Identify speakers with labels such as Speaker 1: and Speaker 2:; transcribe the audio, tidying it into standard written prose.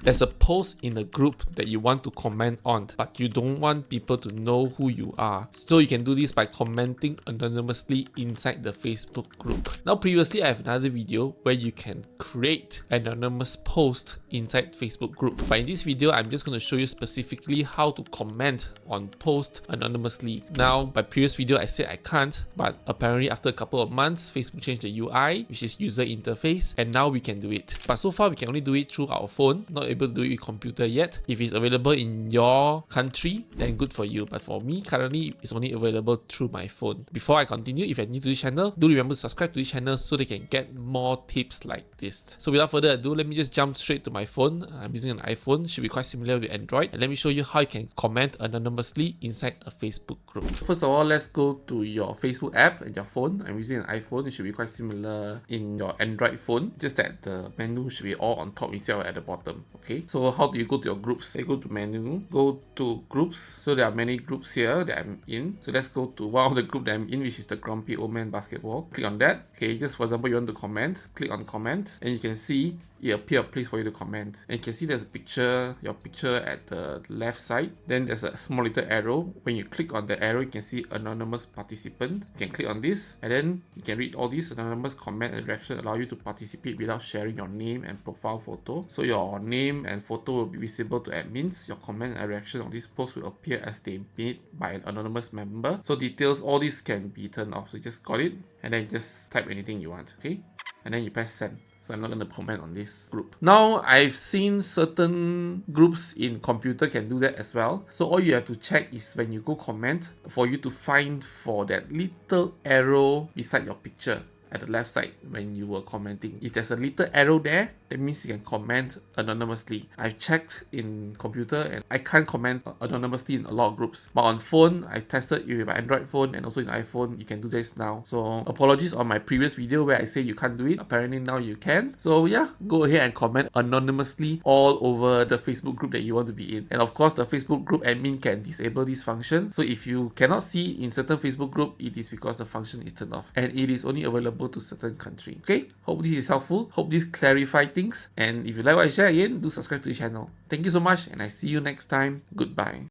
Speaker 1: there's a post in a group that you want to comment on, but you don't want people to know who you are. So you can do this by commenting anonymously inside the Facebook group. Now previously I have another video where you can create an anonymous post inside Facebook group. But in this video, I'm just going to show you specifically how to comment on post anonymously. Now, my previous video I said I can't, but apparently after a couple of months, Facebook changed the UI, which is user interface, and now we can do it. But so far we can only do it through our phone, not able to do it with computer yet. If it's available in your country, then good for you. But for me, currently it's only available through my phone. Before I continue, if you're new to this channel, do remember to subscribe to this channel so they can get more tips like this. So without further ado, let me just jump straight to my phone. I'm using an iPhone, should be quite similar with Android. And let me show you how you can comment anonymously inside a Facebook group. First of all, let's go to your Facebook app and your phone. I'm using an iPhone, it should be quite similar in your Android phone, just that the menu should be all on top instead of at the bottom. Okay, so how do you go to your groups? You go to menu, go to groups. So there are many groups here that I'm in. So let's go to one of the group that I'm in, which is the Grumpy Old Man Basketball. Click on that. Okay, just for example, you want to comment, click on comment, and you can see it appear a place for you to comment. And you can see there's a picture, your picture at the left side. Then there's a small little arrow. When you click on the arrow, you can see anonymous participant. You can click on this, and then you can read all these anonymous comment and reaction allow you to participate without sharing your name and profile photo. So your name and photo will be visible to admins. Your comment and reaction on this post will appear as they made by an anonymous member. So details, all this can be turned off. So just got it, and then just type anything you want. Okay, and then you press send. So I'm not going to comment on this group. Now, I've seen certain groups in computer can do that as well. So all you have to check is when you go comment, for you to find for that little arrow beside your picture at the left side when you were commenting. If there's a little arrow there, that means you can comment anonymously. I've checked in computer and I can't comment anonymously in a lot of groups. But on phone, I've tested it with my Android phone and also in iPhone, you can do this now. So apologies on my previous video where I say you can't do it. Apparently now you can. So yeah, go ahead and comment anonymously all over the Facebook group that you want to be in. And of course, the Facebook group admin can disable this function. So if you cannot see in certain Facebook group, it is because the function is turned off. And it is only available to certain country. Okay, hope this is helpful. Hope this clarifies things. And if you like what I share again, do subscribe to the channel. Thank you so much, and I see you next time. Goodbye.